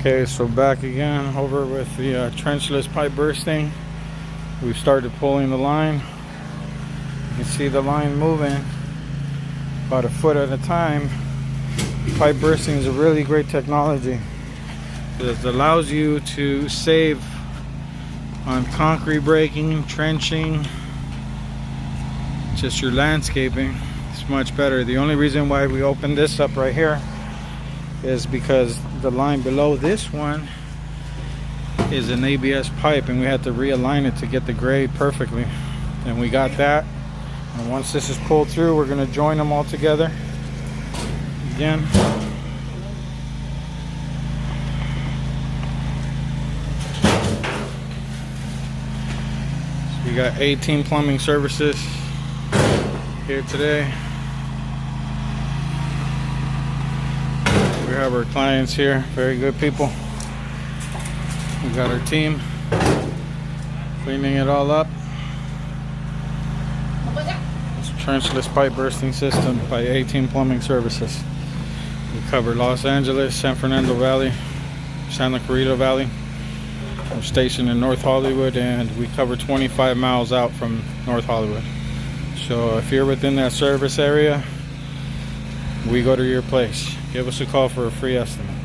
Okay, so back again over with the trenchless pipe bursting. We've started pulling the line. You can see the line moving about a foot at a time. Pipe bursting is a really great technology. It allows you to save on concrete breaking, trenching, just your landscaping. It's much better. The only reason why we opened this up right here is because the line below this one is an ABS pipe and we had to realign it to get the grade perfectly, and we got that. And once this is pulled through, we're going to join them all together again. So we got 18 plumbing services here today. We have our clients here, very good people. We got our team cleaning it all up. It's a trenchless pipe bursting system by 18 plumbing services. We cover Los Angeles, San Fernando Valley, Santa Clarita Valley. We're stationed in North Hollywood, and we cover 25 miles out from North Hollywood. So if you're within that service area, we go to your place. Give us a call for a free estimate.